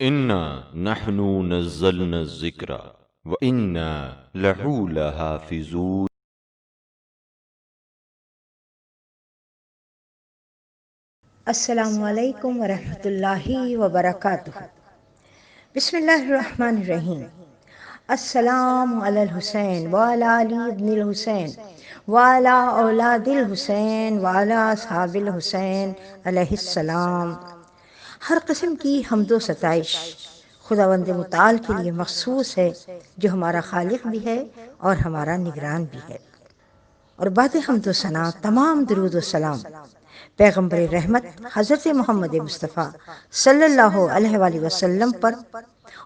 انا نحن نزلنا الذکر وانا لہو لحافظون۔ السلام علیکم ورحمۃ اللہ وبرکاتہ۔ بسم اللہ الرحمن الرحیم۔ السلام علی الحسین وعلی علی ابن الحسین وعلی اولاد الحسین وعلی اصحاب الحسین علیہ السلام۔ ہر قسم کی حمد و ستائش خداوند متعال کے لیے مخصوص ہے، جو ہمارا خالق بھی ہے اور ہمارا نگران بھی ہے۔ اور بعد حمد و ثنا تمام درود و سلام پیغمبر رحمت حضرت محمد مصطفیٰ صلی اللہ علیہ وآلہ وسلم پر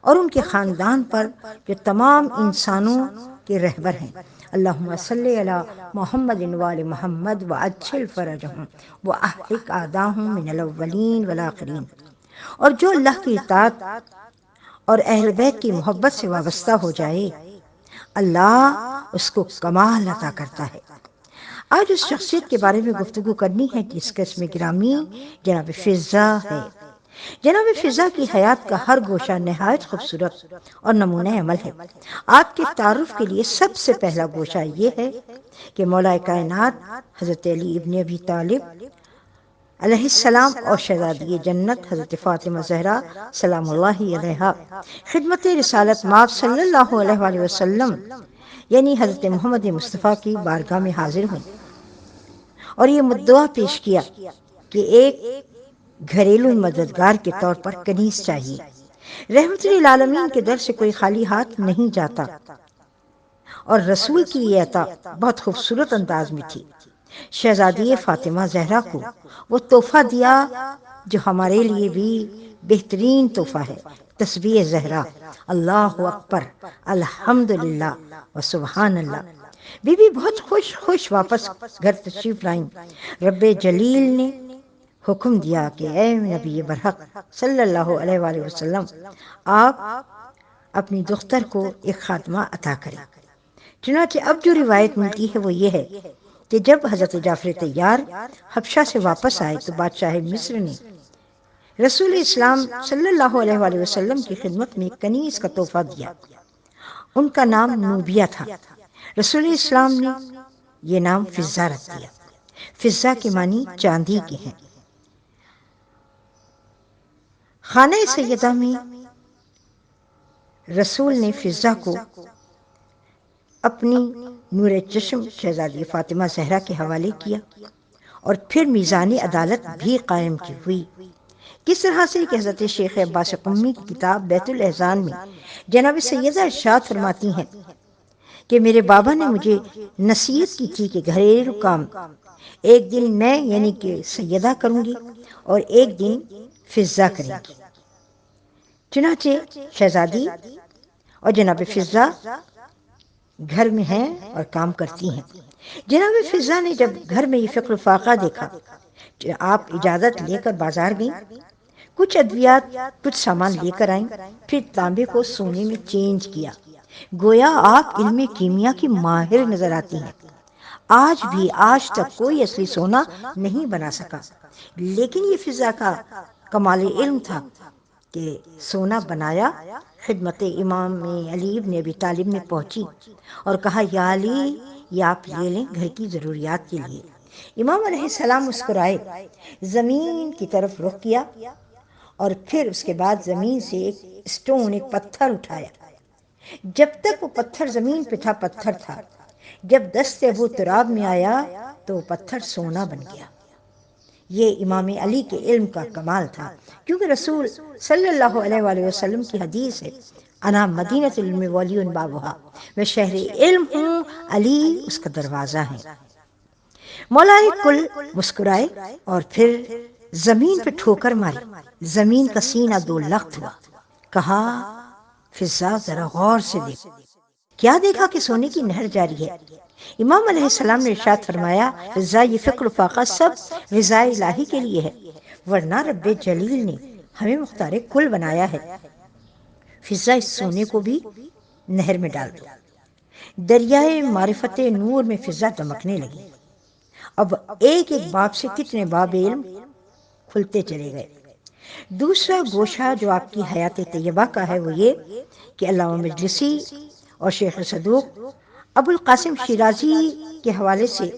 اور ان کے خاندان پر، جو تمام انسانوں کے رہبر ہیں۔ اللہم صلی علی محمد وآل محمد وعجل فرجہم واحرق اعداءہم من الاولین والآخرین۔ اور جو اللہ کی اطاعت اور اہل بیت کی محبت سے وابستہ ہو جائے، اللہ اس کو کمال عطا کرتا ہے۔ آج اس شخصیت کے بارے میں گفتگو کرنی ہے جس کا اسم گرامی جناب فضا ہے۔ جناب فضا کی حیات کا ہر گوشہ نہایت خوبصورت اور نمونہ عمل ہے۔ آپ کے تعارف کے لیے سب سے پہلا گوشہ یہ ہے کہ مولا کائنات حضرت علی ابن ابی طالب علیہ السلام اور شہزادی جنت حضرت فاطمہ زہرا سلام اللہ علیہا خدمت رسالت مآب صلی اللہ علیہ وآلہ وسلم یعنی حضرت محمد مصطفیٰ کی بارگاہ میں حاضر ہوں اور یہ مدعا پیش کیا کہ ایک گھریلو مددگار کے طور پر کنیز چاہیے۔ رحمت للعالمین کے در سے کوئی خالی ہاتھ نہیں جاتا، اور رسول کی یہ عطا بہت خوبصورت انداز میں تھی۔ شہزادی فاطمہ زہرا کو وہ تحفہ دیا جو ہمارے لیے بھی بہترین تحفہ ہے، تسبیح زہرا، اللہ اکبر، الحمدللہ و سبحان اللہ۔ بی بی بہت خوش واپس گھر تشریف لائیں۔ رب جلیل نے حکم دیا کہ اے نبی برحق صلی اللہ علیہ وآلہ وسلم، آپ اپنی دختر کو ایک خاتمہ عطا کریں۔ چنانچہ اب جو روایت ملتی ہے وہ یہ ہے کہ جب حضرت جعفر طیار حبشہ سے واپس آئے تو بادشاہ مصر نے رسول اسلام صلی اللہ علیہ وآلہ وسلم کی خدمت میں ایک کنیز کا تحفہ دیا۔ ان کا نام نوبیہ تھا۔ رسول اسلام نے یہ نام فضا رکھ دیا۔ فضا کے معنی چاندی کے ہیں۔ خانہ سیدہ میں رسول نے فضا کو اپنی نور چشم شہزادی فاطمہ زہرا کے حوالے کیا، اور پھر میزان عدالت بھی قائم کی ہوئی۔ کس طرح سے کہ حضرت شیخ عباس قمی کی کتاب بیت الاحزان میں جناب سیدہ ارشاد فرماتی ہیں کہ میرے بابا نے مجھے نصیحت کی تھی کہ گھریلو کام ایک دن میں یعنی کہ سیدہ کروں گی اور ایک دن فضا کریں گی۔ چنانچہ شہزادی اور جناب فضا گھر میں ہیں اور کام کرتی ہیں۔ جناب فضا نے جب گھر میں یہ فقر و فاقہ دیکھا، آپ اجازت لے کر بازار گئیں، کچھ ادویات کچھ سامان لے کر آئیں، پھر تانبے کو سونے میں چینج کیا۔ گویا آپ علم کیمیا کی ماہر نظر آتی ہیں۔ آج تک کوئی اصلی سونا نہیں بنا سکا، لیکن یہ فضا کا کمال علم تھا کہ سونا بنایا۔ خدمت امام علی ابن ابی طالب میں پہنچی اور کہا یا علی، یہ آپ لے لیں گھر کی ضروریات کے لیے۔ امام علیہ السلام مسکرائے، زمین کی طرف رخ کیا اور پھر اس کے بعد زمین سے ایک پتھر اٹھایا۔ جب تک وہ پتھر زمین پہ تھا پتھر تھا، جب دست ابو تراب میں آیا تو وہ پتھر سونا بن گیا۔ یہ امام علی کے علم کا کمال تھا، کیونکہ رسول صلی اللہ علیہ وآلہ وسلم کی حدیث ہے، انا مدینۃ العلم وعلی بابھا، میں شہر علم ہوں، علی اس کا دروازہ ہے۔ مولا کل مسکرائے اور پھر زمین پہ ٹھوکر ماری، زمین کا سینہ دو لخت ہوا۔ کہا فضا ذرا غور سے دیکھ۔ کیا دیکھا کہ سونے کی نہر جاری ہے۔ امام علیہ السلام نے ارشاد فرمایا، فضا یہ فقر و فاقہ سب رضا الہی کے لیے ہے، ورنہ رب جلیل نے ہمیں مختار کل بنایا ہے۔ فضا اس سونے کو بھی نہر میں ڈال دو۔ دریائے معرفت نور میں فضا دمکنے لگی۔ اب ایک ایک باب سے کتنے باب علم کھلتے چلے گئے۔ دوسرا گوشہ جو آپ کی حیات طیبہ کا ہے وہ یہ کہ علامہ مجلسی اور شیخ صدوق ابو القاسم شیرازی کے حوالے سے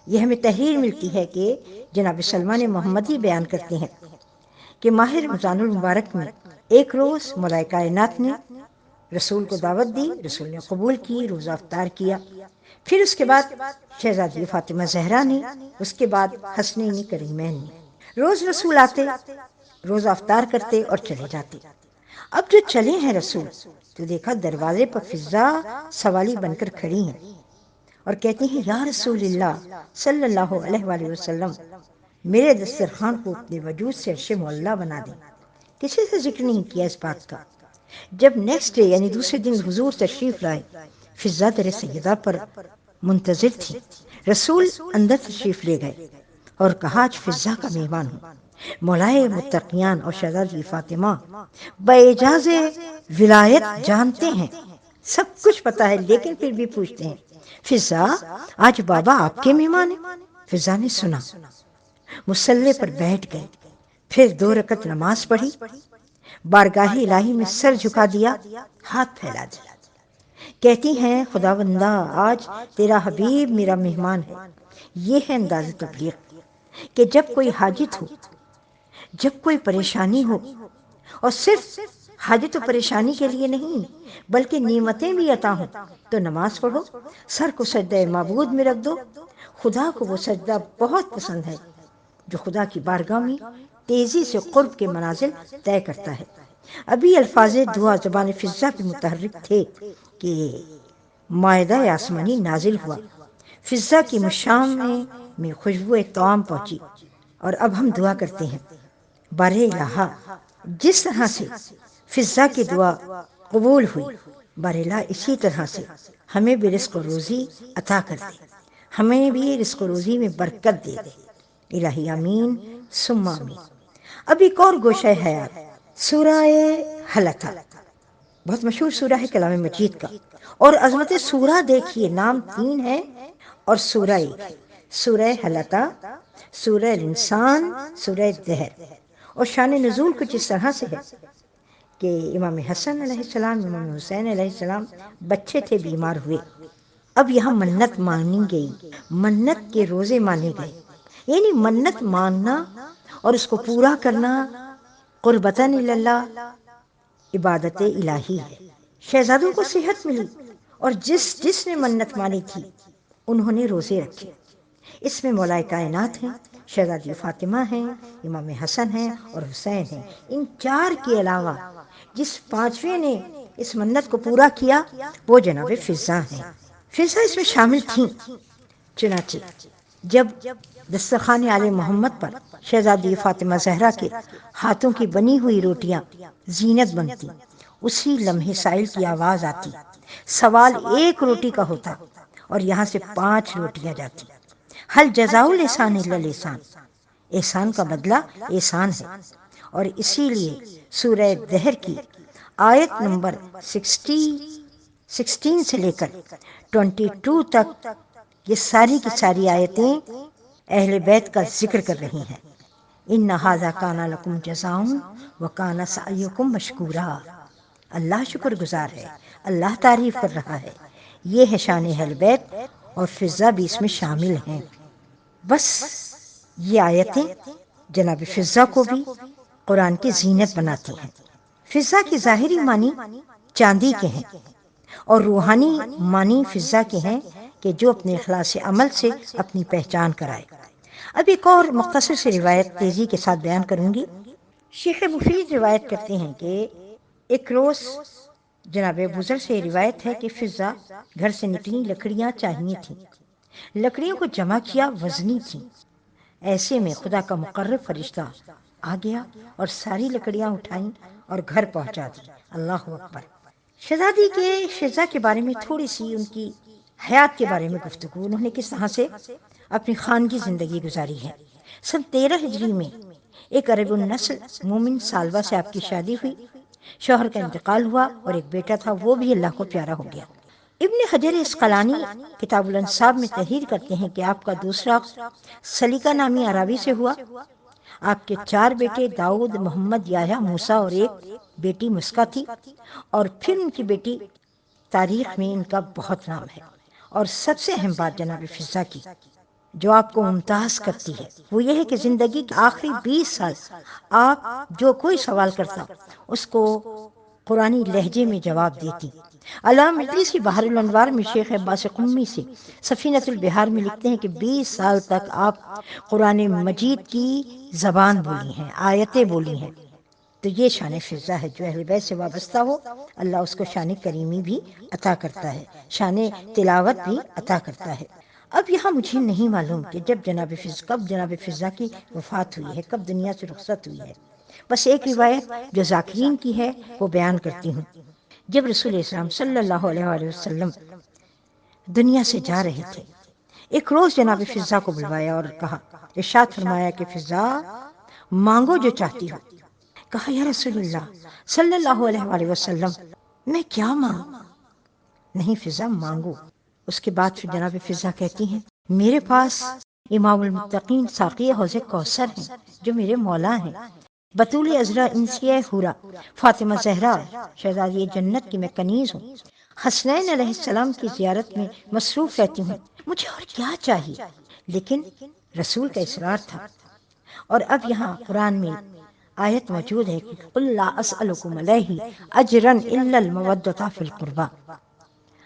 یہ ہمیں تحریر ملتی ہے کہ جناب سلمان محمدی بیان کرتے ہیں کہ ماہ رمضان المبارک میں ایک روز مولا کائنات نے رسول کو دعوت دی، رسول نے قبول کی، روزہ افطار کیا، پھر اس کے بعد شہزادی فاطمہ زہرا نے، اس کے بعد حسنین کریمین نے، روز رسول آتے، روزہ افطار کرتے اور چلے جاتے۔ اب جو چلے ہیں رسول تو دیکھا دروازے پر فضا سوالی بن کر کھڑی ہیں اور کہتی ہیں یا رسول اللہ صلی اللہ علیہ وآلہ وسلم، میرے دسترخوان کو اپنے وجود سے عرش معلیٰ بنا دیں۔ کسی سے ذکر نہیں کیا اس بات کا۔ جب نیکسٹ ڈے یعنی دوسرے دن حضور تشریف لائے، فضا در سیدہ پر منتظر تھی، رسول اندر تشریف لے گئے اور کہا آج فضا کا مہمان ہوں۔ مولائے متقیان اور شہزادی فاطمہ باعجاز ولایت جانتے ہیں، سب کچھ پتا ہے، لیکن پھر بھی پوچھتے ہیں فضا آج بابا آپ کے مہمان ہیں؟ فضا نے سنا، مصلی پر بیٹھ گئے، پھر 2 رکعت نماز پڑھی، بارگاہ الہی میں سر جھکا دیا، ہاتھ پھیلا دیا، کہتی ہیں خداوندہ آج تیرا حبیب میرا مہمان ہے۔ یہ ہے انداز تبلیغ کہ جب کوئی حاجت ہو، جب کوئی پریشانی ہو، اور صرف حاجت و پریشانی کے لیے نہیں بلکہ نعمتیں بھی عطا ہوں، تو نماز پڑھو، سر کو سجدہ معبود میں رکھ دو۔ خدا کو وہ سجدہ بہت پسند ہے جو خدا کی بارگاہ میں تیزی سے قرب کے منازل طے کرتا ہے۔ ابھی الفاظ دعا زبان فضا پہ متحرک تھے کہ مائدہ آسمانی نازل ہوا، فضا کی مشام میں خوشبو طعام پہنچی، اور اب ہم دعا کرتے ہیں بارہ الہا جس طرح سے فضا کی دعا قبول ہوئی، بارہ الہ اسی طرح سے ہمیں بھی رزق و روزی عطا کر دے، ہمیں بھی رزق و روزی میں برکت دے دے، الہی آمین ثم آمین۔ اب ایک اور گوشہ حیات، سورہ حلقہ، بہت مشہور سورہ ہے کلام مجید کا، اور عظمت سورہ دیکھیے، نام 3 ہے اور سورہ 1 ہے، سورہ حلقہ، سورہ الانسان، سورہ دہر۔ اور شان نزول کچھ اس طرح سے ہے کہ امام حسن علیہ السلام، امام حسین علیہ السلام بچے تھے، بیمار ہوئے، اب یہاں منت مانی گئی، منت کے روزے مانے گئے، یعنی منت ماننا اور اس کو پورا کرنا قربتاً اللہ عبادت الہی ہے۔ شہزادوں کو صحت ملی اور جس نے منت مانی تھی انہوں نے روزے رکھے، اس میں مولا کائنات ہیں، شہزادی فاطمہ ہیں، امام حسن ہیں اور حسین ہیں۔ ان 4 کے علاوہ جس 5ویں نے اس منت کو پورا کیا وہ جناب فضا ہیں۔ فضا اس میں شامل تھیں۔ چنانچہ جب دسترخوان آل محمد پر شہزادی فاطمہ زہرا کے ہاتھوں کی بنی ہوئی روٹیاں زینت بنتی، اسی لمحے سائل کی آواز آتی، سوال 1 روٹی کا ہوتا اور یہاں سے 5 روٹیاں جاتی۔ حل جزاء الاحسان الا الاحسان، احسان کا بدلہ احسان ہے، اور اسی لیے سورہ دہر کی آیت نمبر 16 سے لے کر 22 تک یہ ساری کی ساری آیتیں اہل بیت کا ذکر کر رہی ہیں۔ ان ھذا کان لکم جزاء وکان سعیکم مشکورا، اللہ شکر گزار ہے، اللہ تعریف کر رہا ہے۔ یہ ہے شان اہل بیت اور فضا بھی اس میں شامل ہیں۔ بس یہ آیتیں جناب فضا کو بھی قرآن کی زینت بناتی ہیں۔ فضا کی ظاہری معنی چاندی کے ہیں اور روحانی معنی فضا کے ہیں کہ جو اپنے اخلاص عمل سے اپنی پہچان کرائے۔ اب ایک اور مختصر سی روایت تیزی کے ساتھ بیان کروں گی۔ شیخ مفید روایت کرتے ہیں کہ ایک روز جناب ابوذر سے روایت ہے کہ فضا گھر سے نکلی، لکڑیاں چاہیے تھیں، لکڑیوں کو جمع کیا، وزنی تھیں، ایسے میں خدا کا مقرب فرشتہ آ گیا اور ساری لکڑیاں اٹھائیں اور گھر پہنچا دی۔ اللہ اکبر۔ شہزادی کے فضا کے بارے میں تھوڑی سی ان کی حیات کے بارے میں گفتگو، انہوں نے کس طرح سے اپنی خانگی زندگی گزاری ہے۔ سن 13 ہجری میں ایک عرب النسل مومن سالوہ سے آپ کی شادی ہوئی، شوہر کا انتقال ہوا اور ایک بیٹا تھا، وہ بھی اللہ کو پیارا ہو گیا۔ ابن حجر عسقلانی کتاب الانصاب میں تحریر کرتے ہیں کہ آپ کا دوسرا سلیقہ نامی عربی سے ہوا۔ آپ کے 4 بیٹے داؤد، محمد، یحییٰ، موسیٰ اور ایک بیٹی مسکہ تھی، اور پھر ان کی بیٹی تاریخ میں ان کا بہت نام ہے۔ اور سب سے اہم بات جناب فضہ کی جو آپ کو ممتاز کرتی ہے وہ یہ ہے کہ زندگی کے آخری 20 سال آپ جو کوئی سوال کرتا اس کو قرآنی لہجے میں جواب دیتی۔ علامہ مجلسی بحر الانوار میں شیخ عباس قمی سے سفینۃ البحار میں لکھتے ہیں کہ 20 سال تک آپ قرآن مجید کی زبان بولی ہیں، آیتیں بولی ہیں۔ تو یہ شان فضہ ہے، جو اہل بیت سے وابستہ ہو اللہ اس کو شان کریمی بھی عطا کرتا ہے، شان تلاوت بھی عطا کرتا ہے۔ اب یہاں مجھے نہیں معلوم کہ کب جناب فضہ کی وفات ہوئی ہے، کب دنیا سے رخصت ہوئی ہے۔ بس ایک روایت جو ذاکرین کی ہے وہ بیان کرتی ہوں۔ جب رسول اسلام صلی اللہ علیہ وآلہ وسلم دنیا سے جا رہے تھے، ایک روز جناب فضہ کو بلوایا اور کہا، ارشاد فرمایا کہ فضہ مانگو جو چاہتی ہو۔ کہا یا رسول اللہ صلی اللہ علیہ وآلہ وسلم میں کیا مانگوں؟ نہیں فضہ مانگو۔ اس کے بعد پھر جناب فضہ کہتی ہیں میرے پاس امام المتقین ساقی حوض کوثر ہیں جو میرے مولا ہیں، بطول عذرا انسیہ حورا فاطمہ زہرا شہزادی جنت کی میں کنیز ہوں، حسنین علیہ السلام کی زیارت میں مصروف رہتی ہوں، مجھے اور کیا چاہیے؟ لیکن رسول کا اصرار تھا۔ اور اب یہاں قرآن میں آیت موجود ہے کہ قل لا اسألکم علیہ اجرا الا المودۃ فی القربى،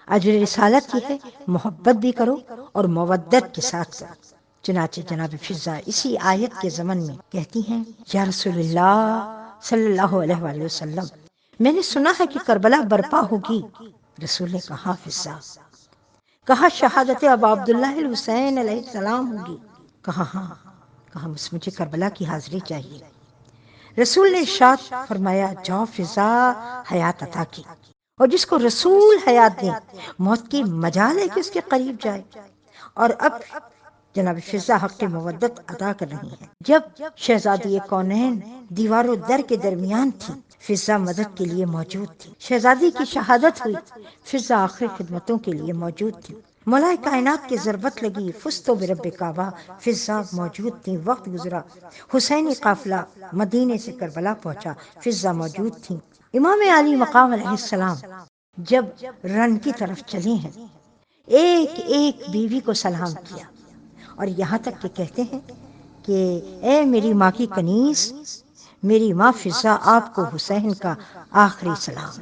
اجر رسالت یہ ہے محبت بھی کرو اور مودت کے ساتھ کرو۔ چنانچہ جناب فضہ اسی آیت کے ضمن میں کہتی ہیں یا رسول اللہ صلی اللہ علیہ وآلہ وسلم میں نے سنا ہے کہ کربلا برپا ہوگی۔ رسول نے کہا فضہ، کہا شہادت ابا عبداللہ الحسین علیہ السلام ہوگی؟ کہا ہاں۔ کہا بس مجھے کربلا کی حاضری چاہیے۔ رسول نے ارشاد فرمایا جاؤ فضہ حیات عطا کی، اور جس کو رسول حیات دیں موت کی مجال ہے کہ اس کے قریب جائے۔ اور اب جناب فضہ حق کی مودت ادا کر رہی ہیں۔ جب شہزادی کونین دیوار و در کے درمیان تھی فضہ مدد کے لیے موجود تھی، شہزادی کی شہادت ہوئی فضہ آخری خدمتوں کے لیے موجود تھی، مولائے کائنات کی ضربت لگی فزتو برب کعبہ، فضہ موجود تھی، وقت گزرا، حسینی قافلہ مدینے سے کربلا پہنچا، فضہ موجود تھی۔ امام علی مقام علیہ السلام جب رن کی طرف چلے ہیں ایک ایک بیوی کو سلام کیا، اور یہاں تک کہ کہتے ہیں کہ اے میری ماں کی کنیز، میری ماں فضہ آپ کو حسین کا آخری سلام۔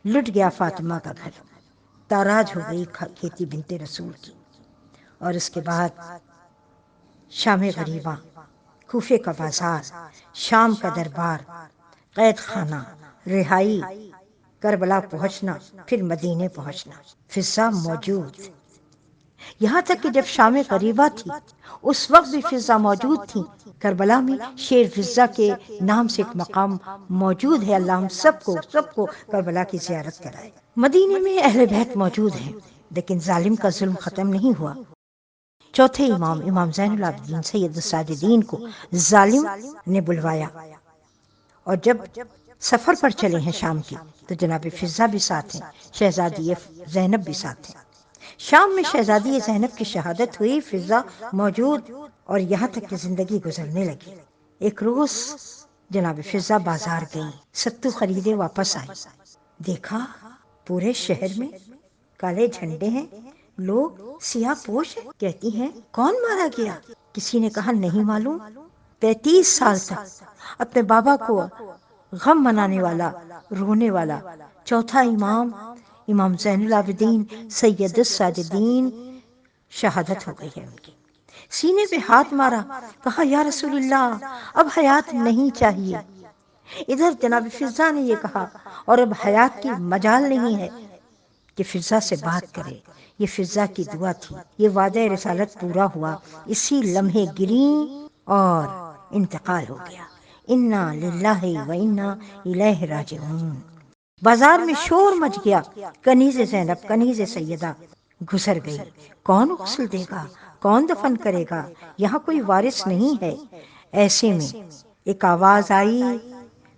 لٹ گیا فاطمہ کا گھر، تاراج ہو گئی کھیتی بنت رسول کی۔ اور اس کے بعد شام غریبہ، کوفے کا بازار، شام کا دربار، قید خانہ، رہائی، کربلا پہنچنا، پھر مدینے پہنچنا، فضہ موجود۔ یہاں تک کہ جب شام غریبہ تھی اس وقت بھی فضہ موجود تھی۔ کربلا میں شیر فضہ کے نام سے ایک مقام موجود ہے، اللہ ہم سب کو کربلا کی زیارت کرائے۔ مدینے میں اہل بیت موجود ہیں، لیکن ظالم کا ظلم ختم نہیں ہوا۔ چوتھے امام زین العابدین سید الساجدین کو ظالم نے بلوایا، اور جب سفر پر چلے ہیں شام کی تو جناب فضہ بھی ساتھ ہیں، شہزادی زینب بھی ساتھ ہیں۔ شام میں شہزادی زینب کی شہادت ہوئی، فضہ موجود، اور یہاں تک کہ زندگی گزرنے لگی۔ ایک روز جناب فضہ بازار گئی، ستو خریدے واپس آئی، دیکھا پورے شہر میں کالے جھنڈے ہیں، لوگ سیاہ پوش ہیں۔ کہتی ہیں کون مارا گیا؟ کسی نے کہا نہیں معلوم۔ 35 سال تک اپنے بابا کو غم منانے والا، رونے والا چوتھا امام زین العابدین سید الساجدین شہادت ہو گئی ہے ان کی۔ سینے پہ ہاتھ مارا، کہا یا رسول اللہ اب حیات نہیں چاہیے۔ ادھر جناب فضہ نے یہ کہا اور اب حیات کی مجال نہیں ہے کہ فضہ سے بات کرے۔ یہ فضہ کی دعا تھی، یہ وعدہ رسالت پورا ہوا، اسی لمحے گری اور انتقال ہو گیا۔ انا للہ و انا الیہ راجعون۔ بازار میں شور مچ گیا، کنیز زینب، کنیز سیدہ گزر گئی، کون غسل دے گا، کون دفن کرے گا، یہاں کوئی وارث نہیں ہے۔ ایسے میں ایک آواز آئی،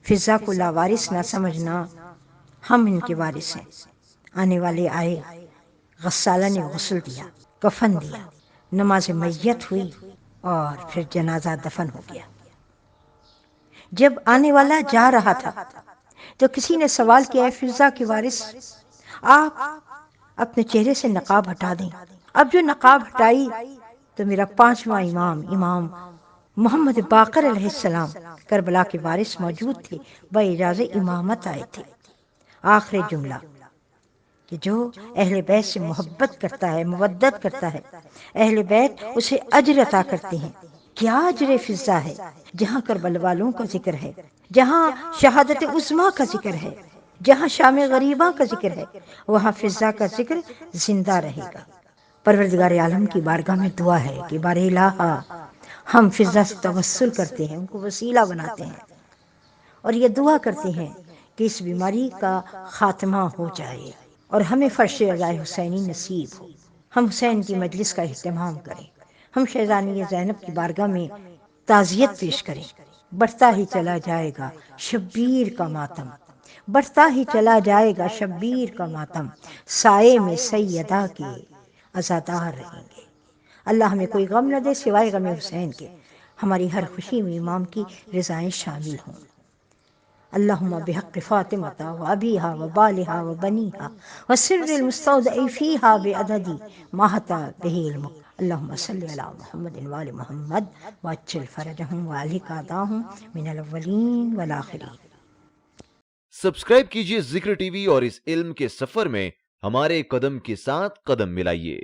فضہ کو لاوارث نہ سمجھنا، ہم ان کے وارث ہیں۔ آنے والے آئے، غسالہ نے غسل دیا، کفن دیا، نماز میت ہوئی، اور پھر جنازہ دفن ہو گیا۔ جب آنے والا جا رہا تھا تو کسی نے سوال کیا، ہے فضا کے وارث، آپ اپنے چہرے سے نقاب ہٹا دیں۔ اب جو نقاب ہٹائی تو میرا پانچواں امام محمد باقر علیہ السلام کربلا کے وارث موجود تھے، باعجاز امامت آئے تھے۔ آخری جملہ کہ جو اہل بیت سے محبت کرتا ہے، مودت کرتا ہے، اہل بیت اسے اجر عطا کرتے ہیں۔ کیا اجر فضا ہے! جہاں کربلا والوں کا ذکر ہے، جہاں شہادت عظمیٰ کا ذکر ہے، جہاں شام غریبہ کا ذکر ہے، وہاں فضا کا ذکر زندہ رہے گا۔ پروردگار عالم کی بارگاہ میں دعا ہے کہ بار الہ، ہم فضا سے توسل کرتے ہیں، ان کو وسیلہ بناتے ہیں اور یہ دعا کرتے ہیں کہ اس بیماری کا خاتمہ ہو جائے اور ہمیں فرش رضا حسینی نصیب ہو، ہم حسین کی مجلس کا اہتمام کریں، ہم شہزادی زینب کی بارگاہ میں تعزیت پیش کریں۔ بڑھتا ہی چلا جائے گا شبیر کا ماتم، بڑھتا ہی چلا جائے گا شبیر کا ماتم، سائے میں سیدہ کے عزادار رہیں گے۔ اللہ ہمیں کوئی غم نہ دے سوائے غم حسین کے، ہماری ہر خوشی میں امام کی رضائیں شامل ہوں۔ اللہم بحق فاطمہ و ابیہا و بالہا و بنیہا و سر المستودع فیہا بعدد ماہتا بہ علمک، اللہم صلی علی محمد و آل محمد وعجل فرجہم وعلق اعداہم من الاولین والآخرین۔ سبسکرائب کیجئے ذکر ٹی وی اور اس علم کے سفر میں ہمارے قدم کے ساتھ قدم ملائیے۔